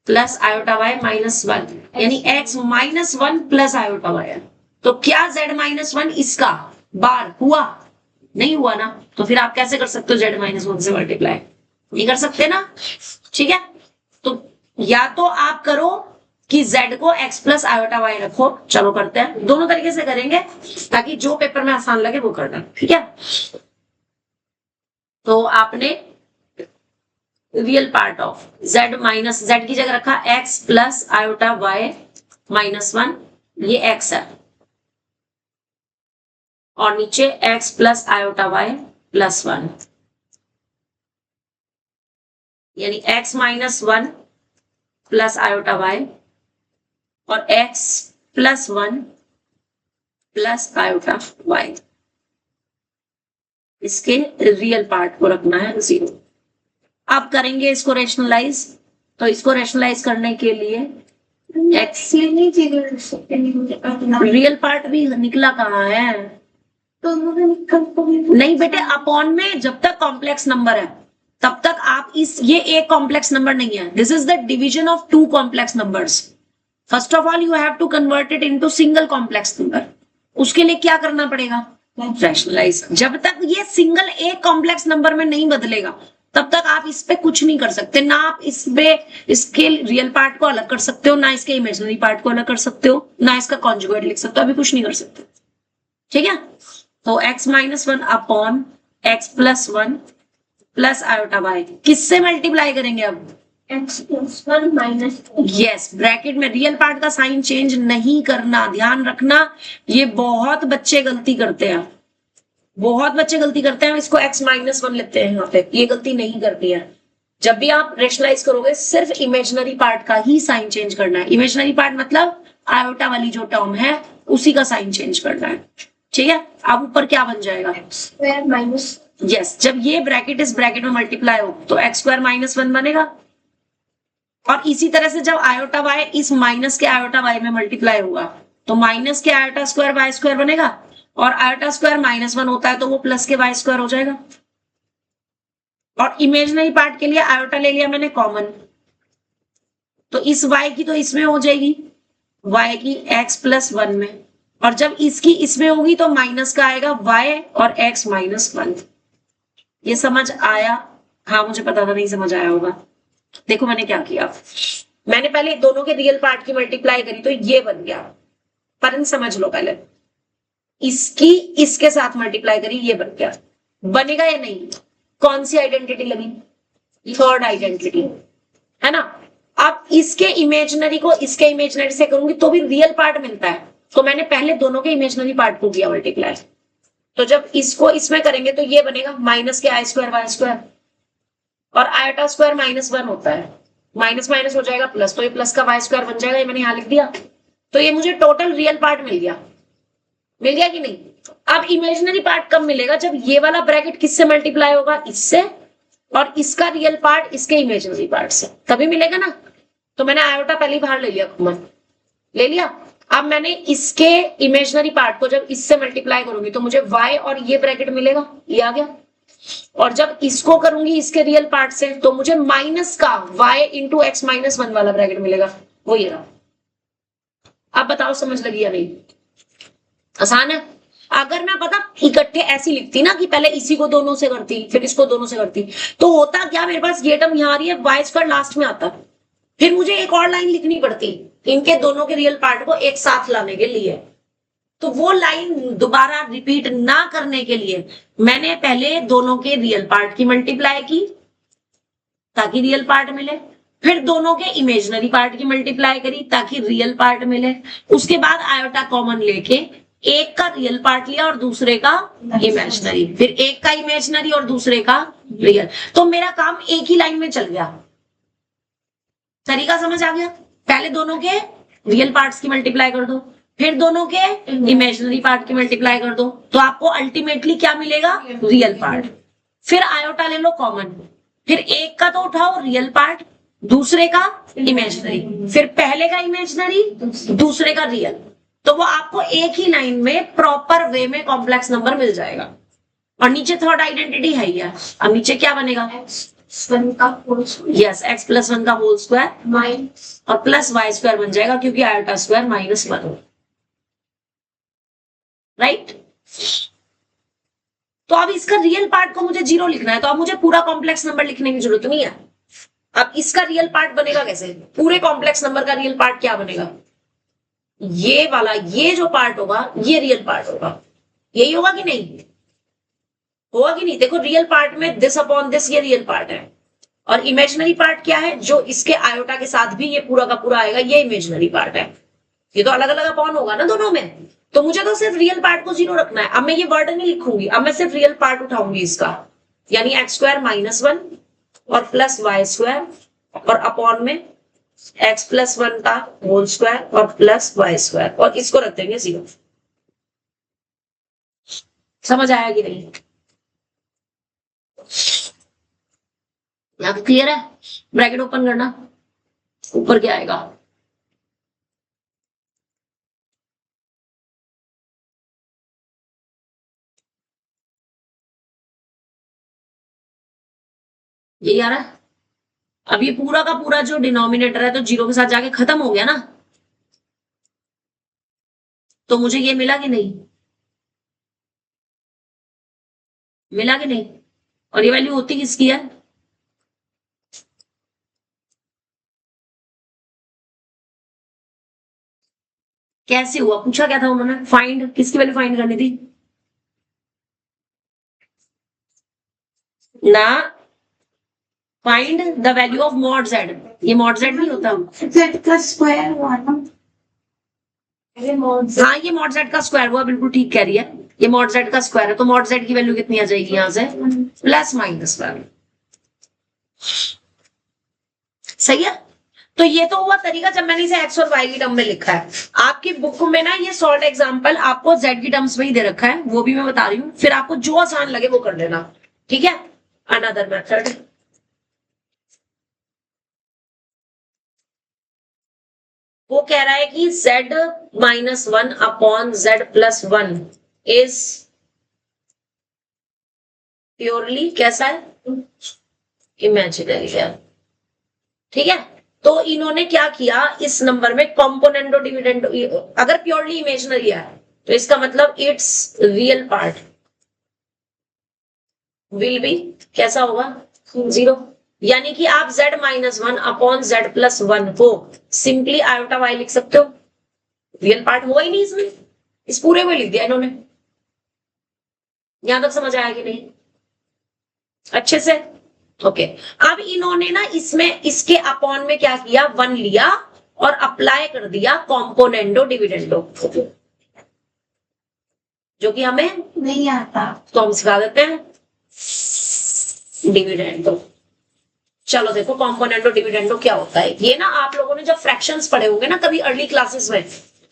S1: प्लस आयोटा y माइनस 1, यानी x minus 1 plus iota y है। तो क्या z माइनस 1 इसका बार हुआ? नहीं हुआ ना, तो फिर आप कैसे कर सकते हो z माइनस 1 से मल्टीप्लाई? नहीं कर सकते ना। ठीक है, तो या तो आप करो कि z को x प्लस आयोटा y रखो, चलो करते हैं, दोनों तरीके से करेंगे ताकि जो पेपर में आसान लगे वो करना। ठीक है, तो आपने real part of z minus z की जगह रखा x plus iota y minus 1, ये x है, और नीचे x plus iota y plus 1, यानी x minus 1 plus iota y और x plus 1 plus iota y, इसके रियल पार्ट को रखना है 0। अब करेंगे इसको रेशनलाइज, तो इसको रेशनलाइज करने के लिए x रियल पार्ट भी निकला कहाँ है?
S2: तो
S1: नहीं बेटे, अपॉन में जब तक कॉम्प्लेक्स नंबर है तब तक आप ये एक कॉम्प्लेक्स नंबर नहीं है, this is the division of two complex numbers. First of all you have to convert it into single complex number. उसके लिए क्या करना पड़ेगा? रैशनलाइज। जब तक ये सिंगल एक कॉम्प्लेक्स नंबर में नहीं बदलेगा तब तक आप इस पे कुछ नहीं कर सकते, ना आप इस पे इसके रियल पार्ट को अलग कर सकते हो, ना इसके इमेजिनरी पार्ट को अलग कर सकते हो, ना इसका कॉन्जुगेट लिख सकते हो, अभी कुछ नहीं कर सकते। ठीक है, तो x minus 1 upon x plus 1 plus iota y किससे मल्टीप्लाई करेंगे अब?
S2: x plus 1 minus,
S1: yes, bracket में रियल पार्ट का साइन चेंज नहीं करना, ध्यान रखना। ये बहुत बच्चे गलती करते हैं, बहुत बच्चे गलती करते हैं, इसको x माइनस 1 लेते हैं यहाँ पे, ये गलती नहीं करती है। जब भी आप रेशनलाइज करोगे सिर्फ इमेजिनरी पार्ट का ही साइन चेंज करना है। इमेजिनरी पार्ट मतलब आयोटा वाली जो टर्म है उसी का साइन चेंज करना है। ठीक है, अब ऊपर क्या बन जाएगा?
S2: स्क्वायर माइनस,
S1: यस, जब ये ब्रैकेट इस ब्रैकेट में मल्टीप्लाई हो तो x स्क्वायर माइनस 1 बनेगा, और इसी तरह से जब आयोटा y इस माइनस के आयोटा y में मल्टीप्लाई होगा तो माइनस के आयोटा स्क्वायर y स्क्वायर बनेगा, और आयोटा स्क्वायर माइनस 1 होता है तो वो प्लस के y स्क्वायर हो जाएगा। और इमेजिनरी पार्ट के लिए आयोटा ले लिया मैंने कॉमन, तो इस y की तो इसमें हो जाएगी, y की x प्लस 1 में, और जब इसकी इसमें होगी तो माइनस का आएगा y और x माइनस 1। ये समझ आया? हाँ, मुझे पता था नहीं समझ आया होगा। देखो मैंने क्या किया, मैंने पहले दोनों के रियल पार्ट की मल्टीप्लाई करी तो ये बन गया, पर समझ लो पहले इसकी इसके साथ मल्टीप्लाई करी, ये बन गया। बनेगा या नहीं? कौन सी आइडेंटिटी लगी? थर्ड आइडेंटिटी है ना। अब इसके इमेजिनरी को इसके इमेजिनरी से करूंगी तो भी रियल पार्ट मिलता है, तो मैंने पहले दोनों के इमेजिनरी पार्ट को किया मल्टीप्लाई। तो जब इसको इसमें करेंगे तो ये बनेगा माइनस के आई स्क्वायर वाई स्क्वायर, और आयोटा स्क्वायर माइनस 1 होता है, माइनस माइनस हो जाएगा प्लस, तो ये प्लस का वाई स्क्वायर बन जाएगा, ये मैंने यहां लिख दिया। तो ये मुझे टोटल रियल पार्ट मिल गया, मिल गया कि नहीं? अब इमेजिनरी पार्ट कब मिलेगा? जब ये वाला ब्रैकेट किससे मल्टीप्लाई होगा? इससे, और इसका रियल पार्ट इसके इमेजिनरी पार्ट से, तभी मिलेगा ना। तो मैंने आयोटा पहले ही बाहर ले लिया, कॉमन ले लिया। अब मैंने इसके इमेजिनरी पार्ट को जब इससे मल्टीप्लाई करूंगी तो मुझे y और ये ब्रैकेट मिलेगा, ये आ गया। और जब इसको करूंगी इसके रियल पार्ट से तो मुझे माइनस का y इंटू एक्स माइनस 1 वाला ब्रैकेट मिलेगा, वो ये रहा। अब बताओ समझ लगी या नहीं? आसान है। अगर मैं पता इकट्ठे ऐसी लिखती ना कि पहले इसी को दोनों से करती फिर इसको दोनों से करती, तो होता क्या, मेरे पास ये टर्म यहाँ आ रही है, वाई स्क्वायर लास्ट में आता, फिर मुझे एक और लाइन लिखनी पड़ती इनके दोनों के रियल पार्ट को एक साथ लाने के लिए। तो वो लाइन दोबारा रिपीट ना करने के लिए मैंने पहले दोनों के रियल पार्ट की मल्टीप्लाई की ताकि रियल पार्ट मिले, फिर दोनों के इमेजिनरी पार्ट की मल्टीप्लाई करी ताकि रियल पार्ट मिले, उसके बाद आयोटा कॉमन लेके एक का रियल पार्ट लिया और दूसरे का इमेजिनरी, फिर एक का इमेजिनरी और दूसरे का रियल। तो मेरा काम एक ही लाइन में चल गया। तरीका समझ आ गया? पहले दोनों के रियल पार्ट्स की मल्टीप्लाई कर दो, फिर दोनों के इमेजिनरी पार्ट की मल्टीप्लाई कर दो, तो आपको अल्टीमेटली क्या मिलेगा? Real part. फिर आयोटा ले लो कॉमन, फिर एक का तो उठाओ रियल पार्ट, दूसरे का इमेजिनरी, फिर पहले का इमेजिनरी दूसरे का रियल, तो वो आपको एक ही लाइन में प्रॉपर वे में कॉम्प्लेक्स नंबर मिल जाएगा। और नीचे थर्ड आइडेंटिटी है ही है। अब नीचे क्या बनेगा? यस, एक्स प्लस 1 का होल स्क्वायर
S2: माइनस
S1: और प्लस वाई स्क्वायर बन जाएगा क्योंकि आयोटा स्क्वायर माइनस 1 हो, राइट। तो अब इसका रियल पार्ट को मुझे 0 लिखना है, तो अब मुझे पूरा कॉम्प्लेक्स नंबर लिखने की जरूरत नहीं है। अब इसका रियल पार्ट बनेगा कैसे? पूरे कॉम्प्लेक्स नंबर का रियल पार्ट क्या बनेगा? ये वाला, ये जो पार्ट होगा ये रियल पार्ट होगा। यही होगा कि नहीं? होगा कि नहीं? देखो रियल पार्ट में दिस अपॉन दिस ये रियल पार्ट है, और इमेजिनरी पार्ट क्या है? जो इसके आयोटा के साथ भी ये पूरा का पूरा आएगा, ये इमेजिनरी पार्ट है। ये तो अलग अलग अपॉन होगा ना दोनों में, तो मुझे तो सिर्फ रियल पार्ट को 0 रखना है। अब मैं ये वर्ड नहीं लिखूंगी, अब मैं सिर्फ रियल पार्ट उठाऊंगी इसका, यानी एक्स स्क्वायर माइनस 1 और प्लस वाई स्क्वायर और अपॉन में एक्स प्लस 1 का होल स्क्वायर और प्लस वाई स्क्वायर, और इसको रख देंगे 0। समझ आया कि नहीं? यहां क्लियर है? ब्रैकेट ओपन करना, ऊपर क्या आएगा? ये आ रहा है। अब ये पूरा का पूरा जो डिनोमिनेटर है तो 0 के साथ जाके खत्म हो गया ना, तो मुझे ये मिला कि नहीं? मिला कि नहीं? और ये वैल्यू होती किसकी है? कैसे हुआ? पूछा क्या था उन्होंने? फाइंड, किसकी वैल्यू फाइंड करनी थी ना? Find the value of mod Z. ये मॉड जेड नहीं होता?
S2: जेड का स्क्वायर हुआ ना?
S1: हाँ, ये मॉड जेड का स्क्वायर हुआ, बिल्कुल ठीक कह रही है। ये मॉड जेड का स्क्वायर है, तो मॉड जेड की वैल्यू कितनी आ जाएगी यहां से? Plus minus 1। सही है। तो ये तो हुआ तरीका जब मैंने इसे एक्स और वाई की टर्म में लिखा है। आपकी बुक में ना ये सॉल्ट एग्जांपल आपको जेड की टर्म्स में ही दे रखा है, वो भी मैं बता रही हूँ, फिर आपको जो आसान लगे वो कर लेना, ठीक है। अनदर मेथड, वो कह रहा है कि z minus 1 upon z plus 1 is purely कैसा है? इमेजिनरी है, ठीक है। तो इन्होंने क्या किया, इस नंबर में कॉम्पोनेंटो डिविडेंडो, अगर प्योरली इमेजिनरी है तो इसका मतलब it's real part will be कैसा होगा? 0। यानी कि आप z minus 1 upon z plus 1 को सिंपली आयोटा y लिख सकते हो। रियल पार्ट हुआ ही नहीं इसमें, इस पूरे में लिख दिया इन्होंने। यहां तक समझ आया कि नहीं? अच्छे से, ओके। अब इन्होंने ना इसमें इसके अपॉन में क्या किया, 1 लिया और अप्लाई कर दिया कॉम्पोनेंटो डिविडेंडो, जो कि हमें
S2: नहीं आता,
S1: तो हम सिखा देते हैं डिविडेंडो। चलो देखो कॉम्पोनेंटो डिविडेंडो क्या होता है। ये ना आप लोगों ने जब फ्रैक्शंस पढ़े होंगे ना कभी अर्ली क्लासेस में,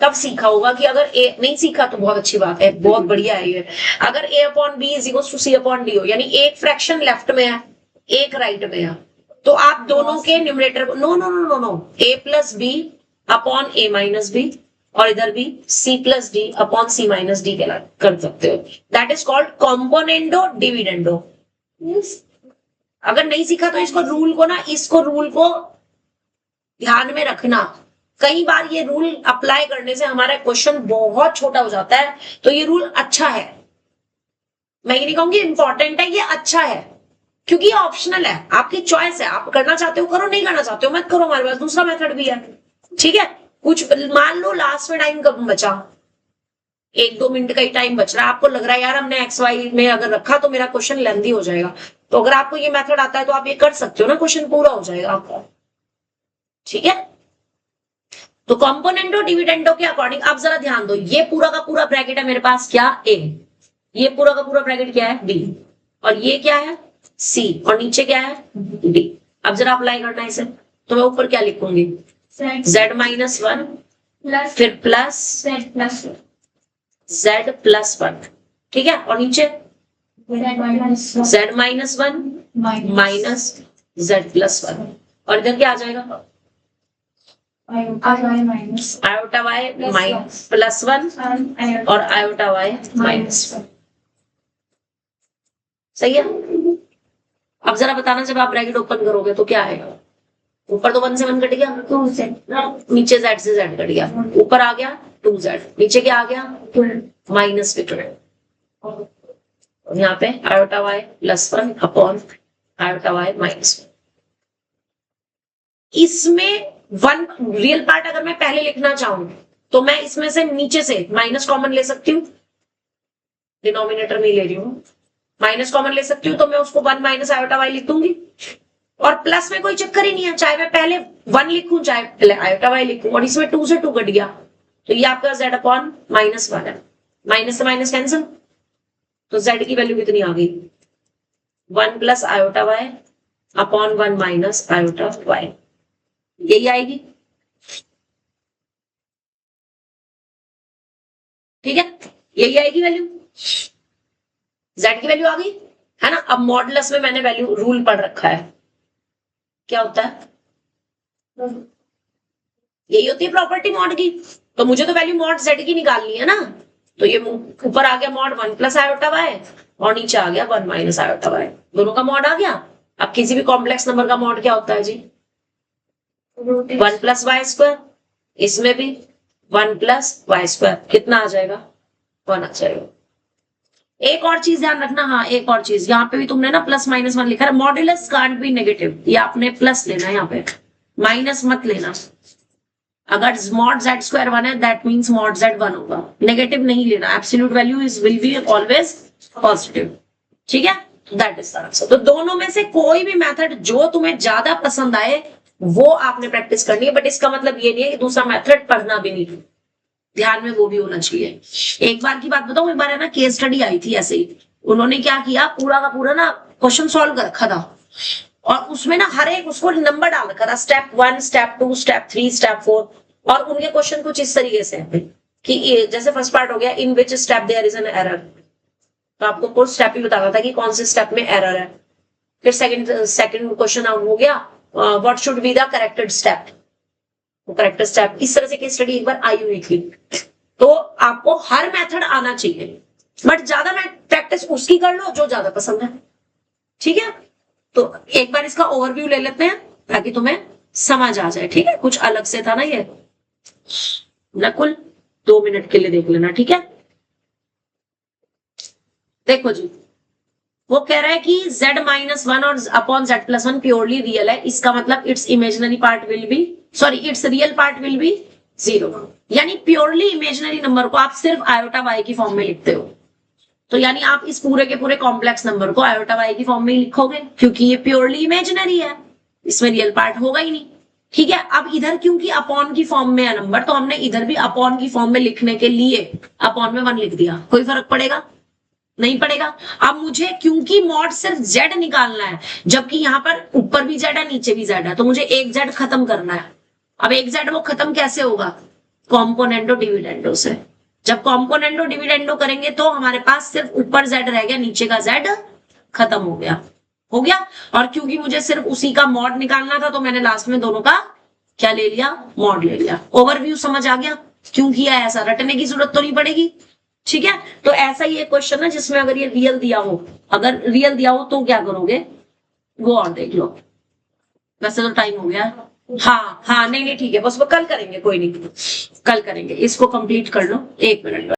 S1: तब सीखा होगा कि अगर ए नहीं सीखा तो बहुत अच्छी बात है, बहुत बढ़िया है ये। अगर a upon B is equal to C upon D हो, यानी एक फ्रैक्शन लेफ्ट में है एक राइट में है, तो आप दोनों के न्यूमरेटर को no no no no no a plus B upon a minus B और इधर भी c plus D upon c minus D कर सकते हो. That is called componendo dividendo. अगर नहीं सीखा तो इसको रूल को ध्यान में रखना. कई बार ये रूल अप्लाई करने से हमारा क्वेश्चन बहुत छोटा हो जाता है. तो ये रूल अच्छा है, मैं ये नहीं कहूंगी इंपॉर्टेंट है, ये अच्छा है क्योंकि ये ऑप्शनल है, आपकी चॉइस है. आप करना चाहते हो करो, नहीं करना चाहते हो मत करो. हमारे पास दूसरा मेथड भी है. ठीक है, कुछ मान लो लास्ट में टाइम कब बचा, 1-2 मिनट का ही टाइम बच रहा है. आपको लग रहा है यार हमने एक्स वाई में अगर रखा तो मेरा क्वेश्चन लेंथी हो जाएगा. तो अगर आपको ये मेथड आता है तो आप ये कर सकते हो ना, क्वेश्चन पूरा हो जाएगा आपका. ठीक है, तो कॉम्पोनेंटो डिविडेंडो के अकॉर्डिंग आप जरा ध्यान दो. ये पूरा का पूरा ब्रैकेट है मेरे पास क्या, ए. ये पूरा का पूरा ब्रैकेट क्या है, बी. और ये क्या है, सी. और नीचे क्या है, डी. अब जरा अप्लाई करना है इसे. तो मैं ऊपर क्या लिखूंगी, z माइनस 1 फिर प्लस z प्लस 1. ठीक है, और नीचे z minus 1 minus z plus 1. और इधर क्या आ जाएगा, आयोटा वाई माइनस प्लस 1 और आयोटा वाई माइनस 1. सही है. अब जरा बताना जब आप ब्रैकेट ओपन करोगे तो क्या आएगा. ऊपर तो 1 से 1 कट गया, नीचे z से z कट गया, ऊपर आ गया 2z, नीचे क्या आ गया माइनस 12. और यहाँ पे iota Y plus 1 upon iota Y minus 1. इसमें 1 रियल पार्ट अगर मैं पहले लिखना चाहूं तो मैं इसमें से नीचे से माइनस कॉमन ले सकती हूँ, डिनोमिनेटर में ले रही हूँ, माइनस कॉमन ले सकती हूँ. तो मैं उसको 1 माइनस आयोटा वाई लिख दूंगी. और प्लस में कोई चक्कर ही नहीं है, चाहे मैं पहले 1 लिखूं चाहे पहले आयोटा वाई लिखूं. और इसमें 2 से 2 कट गया तो ये आपका z अपॉन माइनस 1 है. माइनस से माइनस कैंसिल, तो z की वैल्यू कितनी आ गई, 1 plus iota Y upon 1 minus iota Y. यही आएगी. ठीक है, यही आएगी वैल्यू, z की वैल्यू आ गई है ना. अब मॉडुलस में मैंने वैल्यू रूल पढ़ रखा है, क्या होता है, यही होती है प्रॉपर्टी मॉड की. तो मुझे तो वैल्यू मॉड z की निकालनी है ना. तो ये ऊपर आ गया मॉड 1 प्लस आयोटा वाई और नीचे आ गया 1 माइनस आयोटा वाई. दोनों का मॉड आ गया. अब किसी भी कॉम्प्लेक्स नंबर का मॉड क्या होता है जी, 1 प्लस वाई स्क्वायर. इसमें भी 1 प्लस वाई स्क्वायर. कितना आ जाएगा, 1 आ जाएगा. एक और चीज ध्यान रखना, हाँ एक और चीज, यहाँ पे भी तुमने ना प्लस माइनस 1 लिखा है. मॉड्यूलस कांट बी नेगेटिव, ये आपने प्लस लेना है, यहाँ पे माइनस मत लेना. अगर मॉड z स्क्वायर 1 है दैट मींस मॉड z 1 होगा. नेगेटिव नहीं लेना, absolute value is will be always positive. ठीक है, दैट इज द आंसर. तो दोनों में से कोई भी मेथड जो तुम्हें ज्यादा पसंद आए वो आपने प्रैक्टिस करनी है. बट इसका मतलब ये नहीं है कि दूसरा मेथड पढ़ना भी नहीं, ध्यान में वो भी होना चाहिए. एक बार की बात बताऊं, एक बार है ना केस स्टडी आई थी ऐसे ही. उन्होंने क्या किया, पूरा का पूरा ना क्वेश्चन सॉल्व कर रखा था और उसमें ना हर एक उसको नंबर डाल रखा था, स्टेप 1 स्टेप 2 स्टेप 3 स्टेप 4. और उनके क्वेश्चन कुछ इस तरीके से है कि जैसे फर्स्ट पार्ट हो गया, in which step there is an error. तो आपको कोई स्टेप ही बताना था कि कौन से स्टेप में एरर है. फिर सेकंड क्वेश्चन हो गया, what should be the corrected step, corrected step. इस तरह से केस स्टडी एक बार आई हुई थी. तो आपको हर मेथड आना चाहिए, बट ज्यादा प्रैक्टिस उसकी कर लो जो ज्यादा पसंद है. ठीक है, तो एक बार इसका ओवरव्यू ले लेते हैं ताकि तुम्हें समझ आ जाए. ठीक है, कुछ अलग से था ना ये, नकुल 2 मिनट के लिए देख लेना. ठीक है, देखो जी, वो कह रहा है कि z माइनस 1 और upon z plus 1 purely real है. इसका मतलब it's imaginary part will be, sorry it's real part will be 0. यानी प्योरली इमेजिनरी नंबर को आप सिर्फ आयोटा वाई की फॉर्म में लिखते हो. तो यानी आप इस पूरे के पूरे कॉम्प्लेक्स नंबर को आयोटा वाई की फॉर्म में लिखोगे क्योंकि ये प्योरली इमेजिनरी है, इसमें रियल पार्ट होगा ही नहीं. ठीक है, अब इधर क्योंकि अपॉन की फॉर्म में है नंबर, तो हमने इधर भी अपॉन की फॉर्म में लिखने के लिए अपॉन में 1 लिख दिया. कोई फर्क पड़ेगा, नहीं पड़ेगा. अब मुझे क्योंकि मॉड सिर्फ z निकालना है, जबकि यहाँ पर ऊपर भी z है नीचे भी z है, तो मुझे एक z खत्म करना है. अब एक z वो खत्म कैसे होगा, कॉम्पोनेंटो डिविडेंडो से. जब कॉम्पोनेंटो डिविडेंडो करेंगे तो हमारे पास सिर्फ ऊपर z रह गया, नीचे का z खत्म हो गया. हो गया। और क्योंकि मुझे सिर्फ उसी का मॉड निकालना था तो मैंने लास्ट में दोनों का क्या ले लिया, मॉड ले लिया। ओवरव्यू समझ आ गया क्यों किया ऐसा, रटने की जरूरत तो नहीं पड़ेगी। ठीक है, तो ऐसा ही एक क्वेश्चन है जिसमें अगर ये रियल दिया हो, अगर रियल दिया हो तो क्या करोगे वो और देख लो। वैसे तो टाइम हो गया। हाँ हाँ, नहीं नहीं ठीक है, बस वो कल करेंगे, कोई नहीं, कल करेंगे। इसको कंप्लीट कर लो, 1 मिनट।